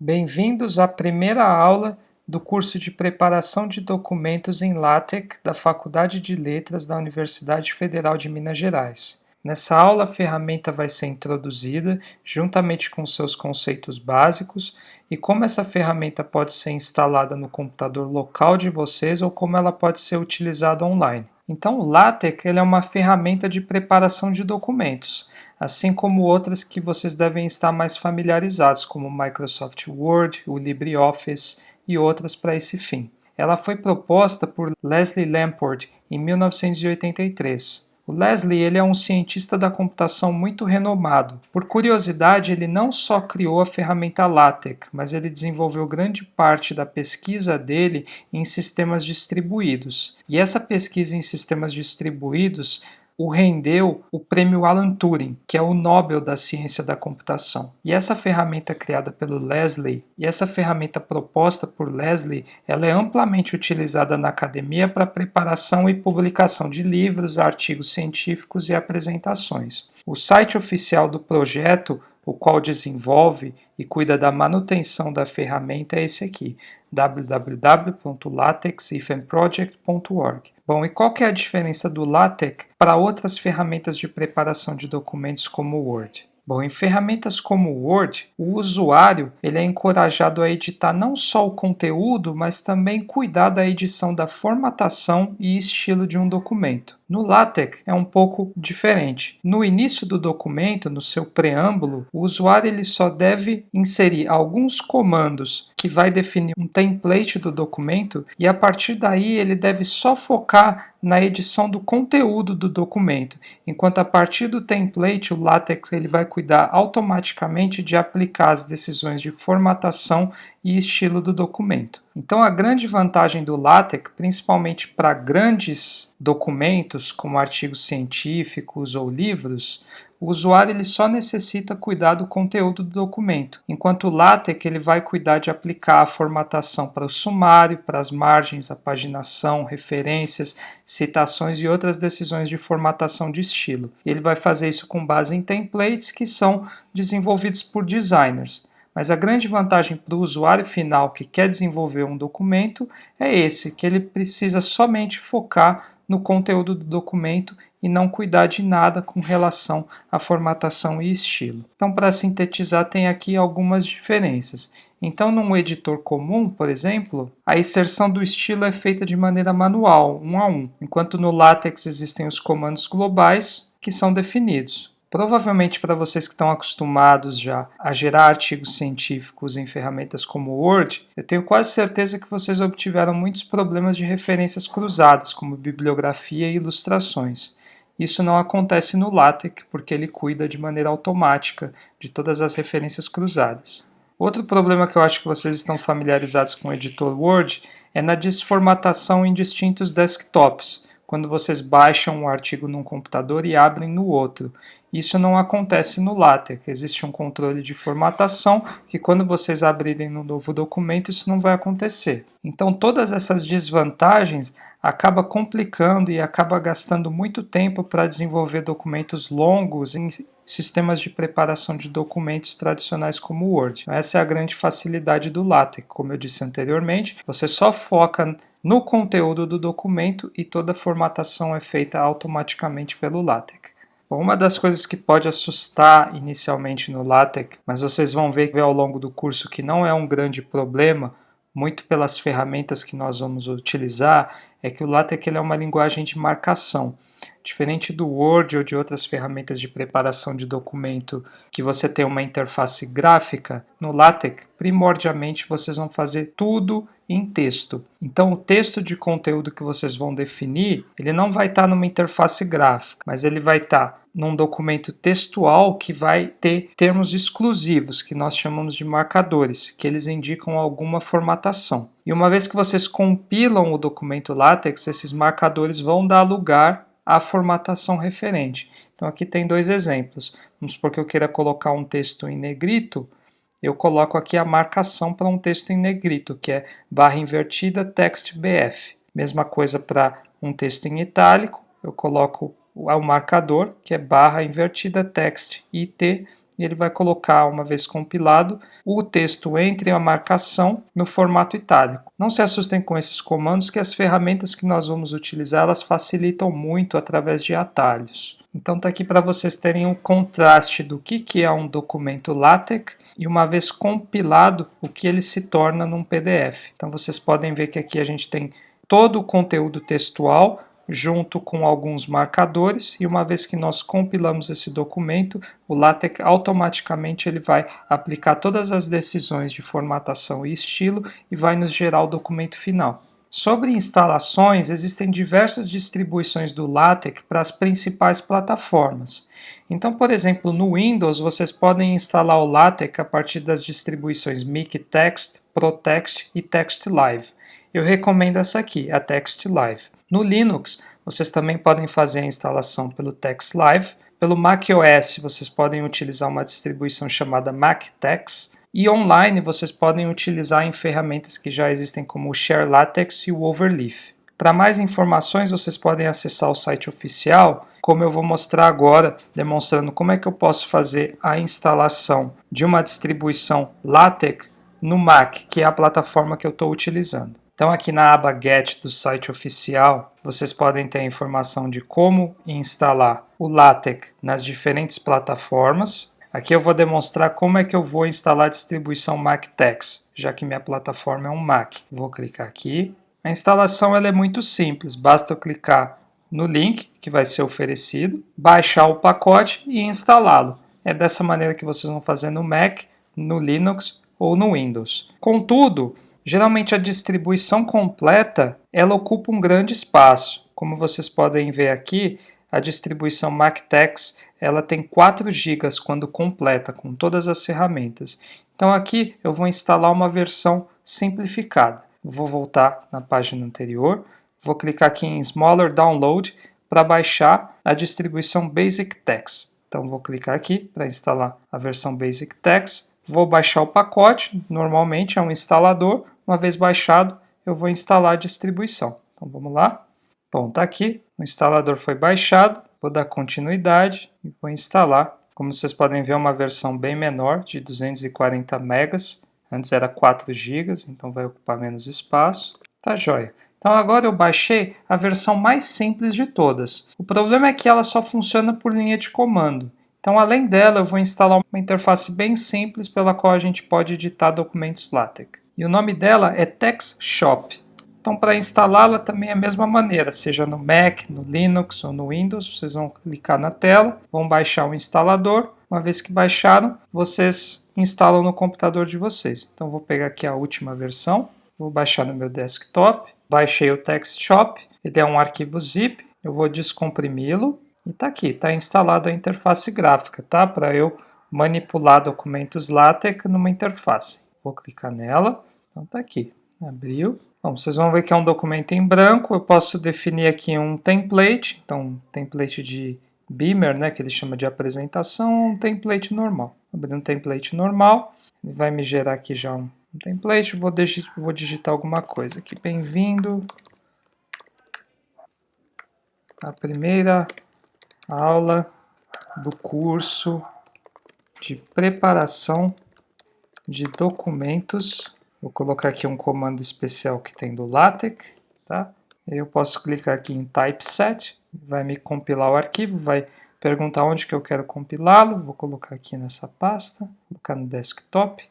Bem-vindos à primeira aula do curso de Preparação de Documentos em LaTeX da Faculdade de Letras da Universidade Federal de Minas Gerais. Nessa aula, a ferramenta vai ser introduzida juntamente com seus conceitos básicos e como essa ferramenta pode ser instalada no computador local de vocês ou como ela pode ser utilizada online. Então, o LaTeX ele é uma ferramenta de preparação de documentos, assim como outras que vocês devem estar mais familiarizados, como o Microsoft Word, o LibreOffice e outras para esse fim. Ela foi proposta por Leslie Lamport em 1983. O Leslie ele é um cientista da computação muito renomado. Por curiosidade, ele não só criou a ferramenta LaTeX, mas ele desenvolveu grande parte da pesquisa dele em sistemas distribuídos. E essa pesquisa em sistemas distribuídos o rendeu o prêmio Alan Turing, que é o Nobel da ciência da computação. E essa ferramenta criada pelo Leslie, e essa ferramenta proposta por Leslie, ela é amplamente utilizada na academia para preparação e publicação de livros, artigos científicos e apresentações. O site oficial do projeto, o qual desenvolve e cuida da manutenção da ferramenta, é esse aqui, www.latexifmproject.org. Bom, e qual que é a diferença do LaTeX para outras ferramentas de preparação de documentos como o Word? Bom, em ferramentas como o Word, o usuário ele é encorajado a editar não só o conteúdo, mas também cuidar da edição da formatação e estilo de um documento. No LaTeX é um pouco diferente. No início do documento, no seu preâmbulo, o usuário ele só deve inserir alguns comandos que vai definir um template do documento e a partir daí ele deve só focar na edição do conteúdo do documento, enquanto a partir do template o LaTeX ele vai cuidar automaticamente de aplicar as decisões de formatação e estilo do documento. Então a grande vantagem do LaTeX, principalmente para grandes documentos como artigos científicos ou livros, o usuário ele só necessita cuidar do conteúdo do documento, enquanto o LaTeX ele vai cuidar de aplicar a formatação para o sumário, para as margens, a paginação, referências, citações e outras decisões de formatação de estilo. Ele vai fazer isso com base em templates que são desenvolvidos por designers. Mas a grande vantagem para o usuário final que quer desenvolver um documento é esse, que ele precisa somente focar no conteúdo do documento e não cuidar de nada com relação à formatação e estilo. Então, para sintetizar, tem aqui algumas diferenças. Então, num editor comum, por exemplo, a inserção do estilo é feita de maneira manual, um a um, enquanto no LaTeX existem os comandos globais que são definidos. Provavelmente para vocês que estão acostumados já a gerar artigos científicos em ferramentas como o Word, eu tenho quase certeza que vocês obtiveram muitos problemas de referências cruzadas, como bibliografia e ilustrações. Isso não acontece no LaTeX, porque ele cuida de maneira automática de todas as referências cruzadas. Outro problema que eu acho que vocês estão familiarizados com o editor Word é na desformatação em distintos desktops, quando vocês baixam um artigo num computador e abrem no outro. Isso não acontece no LaTeX, existe um controle de formatação que quando vocês abrirem no novo documento isso não vai acontecer. Então todas essas desvantagens acaba complicando e acaba gastando muito tempo para desenvolver documentos longos em sistemas de preparação de documentos tradicionais como o Word. Essa é a grande facilidade do LaTeX. Como eu disse anteriormente, você só foca no conteúdo do documento e toda a formatação é feita automaticamente pelo LaTeX. Bom, uma das coisas que pode assustar inicialmente no LaTeX, mas vocês vão ver ao longo do curso que não é um grande problema, muito pelas ferramentas que nós vamos utilizar, é que o LaTeX ele é uma linguagem de marcação. Diferente do Word ou de outras ferramentas de preparação de documento que você tem uma interface gráfica, no LaTeX, primordialmente, vocês vão fazer tudo em texto. Então, o texto de conteúdo que vocês vão definir, ele não vai estar numa interface gráfica, mas ele vai estar num documento textual que vai ter termos exclusivos, que nós chamamos de marcadores, que eles indicam alguma formatação. E uma vez que vocês compilam o documento LaTeX, esses marcadores vão dar lugar à formatação referente. Então aqui tem dois exemplos. Vamos supor que eu queira colocar um texto em negrito, eu coloco aqui a marcação para um texto em negrito, que é barra invertida text BF. Mesma coisa para um texto em itálico, eu coloco o marcador, que é barra invertida text IT e ele vai colocar, uma vez compilado, o texto entre a marcação no formato itálico. Não se assustem com esses comandos, que as ferramentas que nós vamos utilizar, elas facilitam muito através de atalhos. Então está aqui para vocês terem um contraste do que é um documento LaTeX e, uma vez compilado, o que ele se torna num PDF. Então vocês podem ver que aqui a gente tem todo o conteúdo textual junto com alguns marcadores, e uma vez que nós compilamos esse documento, o LaTeX automaticamente ele vai aplicar todas as decisões de formatação e estilo e vai nos gerar o documento final. Sobre instalações, existem diversas distribuições do LaTeX para as principais plataformas. Então, por exemplo, no Windows, vocês podem instalar o LaTeX a partir das distribuições MikTeX, ProText e TextLive. Eu recomendo essa aqui, a TextLive. No Linux, vocês também podem fazer a instalação pelo TextLive. Pelo macOS, vocês podem utilizar uma distribuição chamada MacTeX. E online, vocês podem utilizar em ferramentas que já existem como o ShareLaTeX e o Overleaf. Para mais informações, vocês podem acessar o site oficial, como eu vou mostrar agora, demonstrando como é que eu posso fazer a instalação de uma distribuição LaTeX no Mac, que é a plataforma que eu estou utilizando. Então aqui na aba Get do site oficial, vocês podem ter a informação de como instalar o LaTeX nas diferentes plataformas. Aqui eu vou demonstrar como é que eu vou instalar a distribuição MacTeX, já que minha plataforma é um Mac. Vou clicar aqui. A instalação ela é muito simples, basta eu clicar no link que vai ser oferecido, baixar o pacote e instalá-lo. É dessa maneira que vocês vão fazer no Mac, no Linux ou no Windows. Contudo, geralmente a distribuição completa ela ocupa um grande espaço. Como vocês podem ver aqui, a distribuição MacTeX ela tem 4 GB quando completa com todas as ferramentas. Então aqui eu vou instalar uma versão simplificada. Vou voltar na página anterior, vou clicar aqui em Smaller Download para baixar a distribuição BasicTeX. Então vou clicar aqui para instalar a versão BasicTeX, vou baixar o pacote, normalmente é um instalador, uma vez baixado eu vou instalar a distribuição. Então vamos lá. Bom, está aqui, o instalador foi baixado, vou dar continuidade e vou instalar. Como vocês podem ver, é uma versão bem menor, de 240 megas. Antes era 4 GB, então vai ocupar menos espaço. Tá joia. Então agora eu baixei a versão mais simples de todas. O problema é que ela só funciona por linha de comando. Então além dela eu vou instalar uma interface bem simples pela qual a gente pode editar documentos LaTeX. E o nome dela é TextShop. Então para instalá-la também é a mesma maneira, seja no Mac, no Linux ou no Windows, vocês vão clicar na tela, vão baixar o instalador. Uma vez que baixaram, vocês instalam no computador de vocês. Então vou pegar aqui a última versão, vou baixar no meu desktop, baixei o TextShop, ele é um arquivo zip, eu vou descomprimi-lo e está aqui, está instalado a interface gráfica, tá? Para eu manipular documentos LaTeX numa interface. Vou clicar nela, então está aqui, abriu. Bom, vocês vão ver que é um documento em branco, eu posso definir aqui um template, então um template de Beamer, né, que ele chama de apresentação, um template normal. Abrir um template normal, ele vai me gerar aqui já um template, vou digitar alguma coisa aqui. Bem-vindo à primeira aula do curso de preparação de documentos. Vou colocar aqui um comando especial que tem do LaTeX, tá? Eu posso clicar aqui em Typeset, vai me compilar o arquivo, vai perguntar onde que eu quero compilá-lo, vou colocar aqui nessa pasta, colocar no desktop,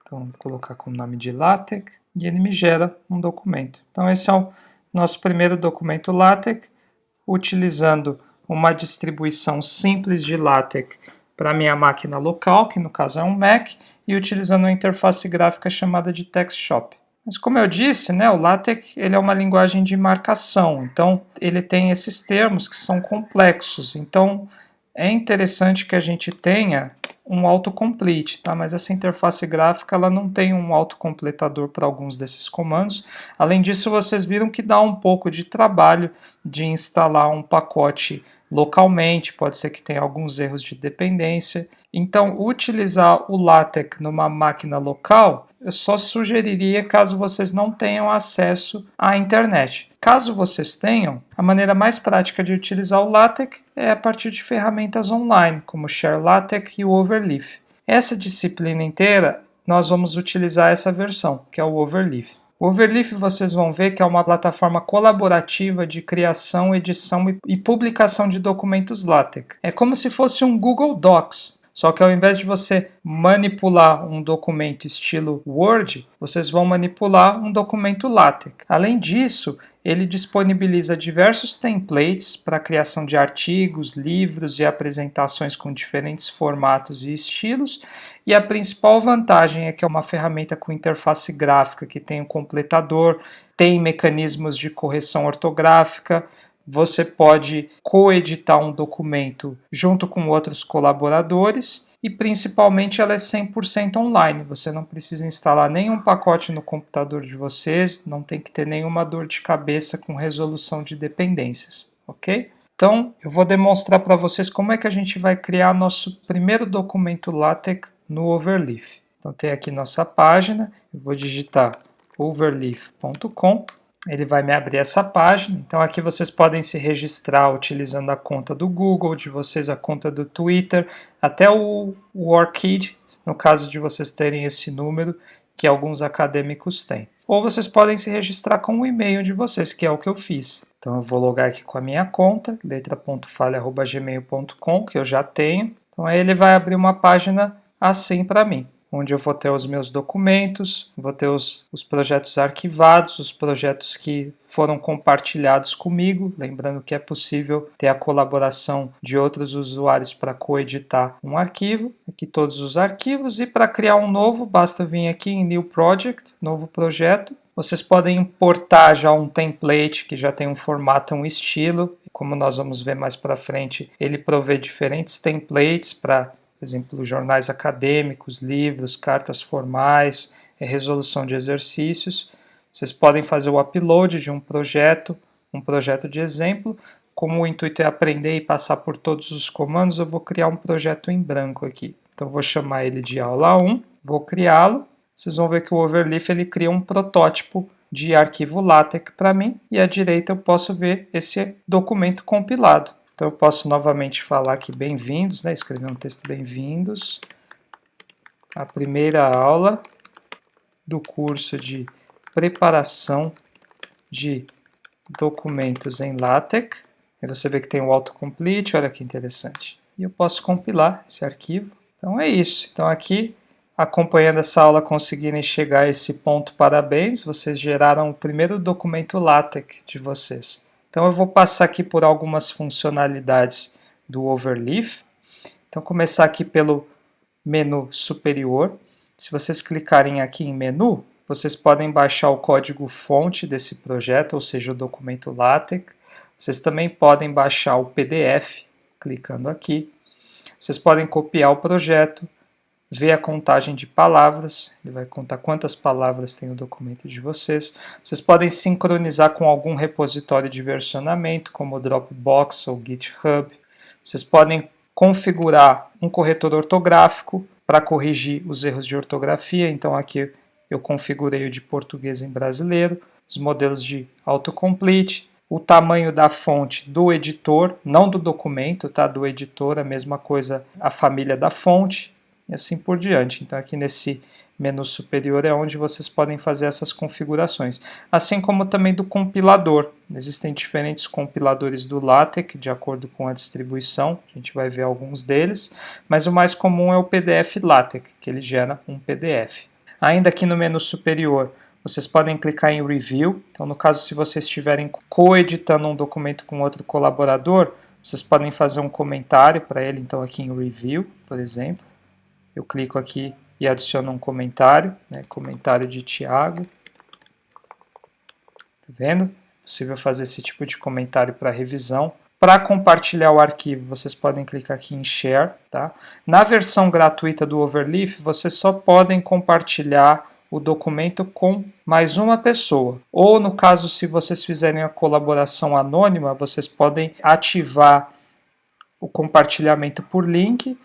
então vou colocar com o nome de LaTeX, e ele me gera um documento. Então esse é o nosso primeiro documento LaTeX, utilizando uma distribuição simples de LaTeX para a minha máquina local, que no caso é um Mac, e utilizando uma interface gráfica chamada de TextShop. Mas como eu disse, né, o LaTeX ele é uma linguagem de marcação, então ele tem esses termos que são complexos, então é interessante que a gente tenha um autocomplete, tá? Mas essa interface gráfica ela não tem um autocompletador para alguns desses comandos. Além disso, vocês viram que dá um pouco de trabalho de instalar um pacote localmente, pode ser que tenha alguns erros de dependência, Então, utilizar o LaTeX numa máquina local, eu só sugeriria caso vocês não tenham acesso à internet. Caso vocês tenham, a maneira mais prática de utilizar o LaTeX é a partir de ferramentas online, como o ShareLaTeX e o Overleaf. Essa disciplina inteira, nós vamos utilizar essa versão, que é o Overleaf. O Overleaf vocês vão ver que é uma plataforma colaborativa de criação, edição e publicação de documentos LaTeX. É como se fosse um Google Docs, só que ao invés de você manipular um documento estilo Word, vocês vão manipular um documento LaTeX. Além disso, ele disponibiliza diversos templates para a criação de artigos, livros e apresentações com diferentes formatos e estilos. E a principal vantagem é que é uma ferramenta com interface gráfica que tem um completador, tem mecanismos de correção ortográfica. Você pode coeditar um documento junto com outros colaboradores e principalmente ela é 100% online. Você não precisa instalar nenhum pacote no computador de vocês, não tem que ter nenhuma dor de cabeça com resolução de dependências, ok? Então, eu vou demonstrar para vocês como é que a gente vai criar nosso primeiro documento LaTeX no Overleaf. Então, tem aqui nossa página, eu vou digitar overleaf.com. Ele vai me abrir essa página, então aqui vocês podem se registrar utilizando a conta do Google, de vocês a conta do Twitter, até o ORCID, no caso de vocês terem esse número, que alguns acadêmicos têm. Ou vocês podem se registrar com o e-mail de vocês, que é o que eu fiz. Então eu vou logar aqui com a minha conta, letra.falha@gmail.com, que eu já tenho. Então aí ele vai abrir uma página assim para mim, onde eu vou ter os meus documentos, vou ter os projetos arquivados, os projetos que foram compartilhados comigo, lembrando que é possível ter a colaboração de outros usuários para coeditar um arquivo, aqui todos os arquivos, e para criar um novo, basta vir aqui em New Project, novo projeto. Vocês podem importar já um template que já tem um formato, um estilo, como nós vamos ver mais para frente, ele provê diferentes templates para, por exemplo, jornais acadêmicos, livros, cartas formais, resolução de exercícios. Vocês podem fazer o upload de um projeto de exemplo. Como o intuito é aprender e passar por todos os comandos, eu vou criar um projeto em branco aqui. Então, vou chamar ele de aula 1, vou criá-lo. Vocês vão ver que o Overleaf ele cria um protótipo de arquivo LaTeX para mim, e à direita eu posso ver esse documento compilado. Então eu posso novamente falar aqui bem-vindos, né? Escrever um texto bem-vindos à primeira aula do curso de preparação de documentos em LaTeX. Aí você vê que tem o autocomplete, olha que interessante. E eu posso compilar esse arquivo. Então é isso. Então aqui, acompanhando essa aula, conseguirem chegar a esse ponto, parabéns. Vocês geraram o primeiro documento LaTeX de vocês. Então eu vou passar aqui por algumas funcionalidades do Overleaf. Então começar aqui pelo menu superior. Se vocês clicarem aqui em menu, vocês podem baixar o código fonte desse projeto, ou seja, o documento LaTeX. Vocês também podem baixar o PDF, clicando aqui. Vocês podem copiar o projeto, ver a contagem de palavras, ele vai contar quantas palavras tem o documento de vocês. Vocês podem sincronizar com algum repositório de versionamento, como o Dropbox ou GitHub. Vocês podem configurar um corretor ortográfico para corrigir os erros de ortografia. Então aqui eu configurei o de português em brasileiro, os modelos de autocomplete, o tamanho da fonte do editor, não do documento, tá? Do editor, a mesma coisa, a família da fonte, e assim por diante. Então aqui nesse menu superior é onde vocês podem fazer essas configurações. Assim como também do compilador. Existem diferentes compiladores do LaTeX, de acordo com a distribuição, a gente vai ver alguns deles, mas o mais comum é o PDF LaTeX, que ele gera um PDF. Ainda aqui no menu superior, vocês podem clicar em Review. Então, no caso, se vocês estiverem coeditando um documento com outro colaborador, vocês podem fazer um comentário para ele, então aqui em Review, por exemplo. Eu clico aqui e adiciono um comentário, né? Comentário de Tiago. Tá vendo? É possível fazer esse tipo de comentário para revisão. Para compartilhar o arquivo, vocês podem clicar aqui em Share. Tá? Na versão gratuita do Overleaf, vocês só podem compartilhar o documento com mais uma pessoa. Ou, no caso, se vocês fizerem a colaboração anônima, vocês podem ativar o compartilhamento por link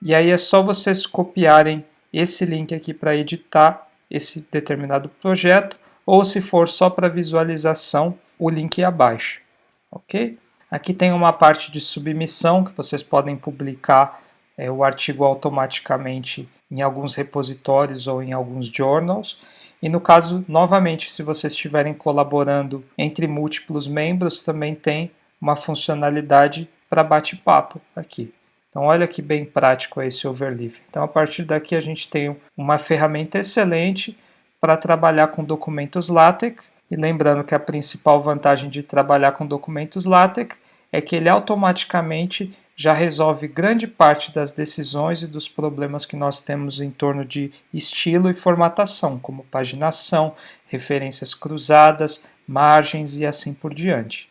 E aí é só vocês copiarem esse link aqui para editar esse determinado projeto, ou se for só para visualização, o link abaixo, ok? Aqui tem uma parte de submissão que vocês podem publicar o artigo automaticamente em alguns repositórios ou em alguns journals. E no caso, novamente, se vocês estiverem colaborando entre múltiplos membros, também tem uma funcionalidade para bate-papo aqui. Então olha que bem prático esse Overleaf. Então a partir daqui a gente tem uma ferramenta excelente para trabalhar com documentos LaTeX. E lembrando que a principal vantagem de trabalhar com documentos LaTeX é que ele automaticamente já resolve grande parte das decisões e dos problemas que nós temos em torno de estilo e formatação, como paginação, referências cruzadas, margens e assim por diante.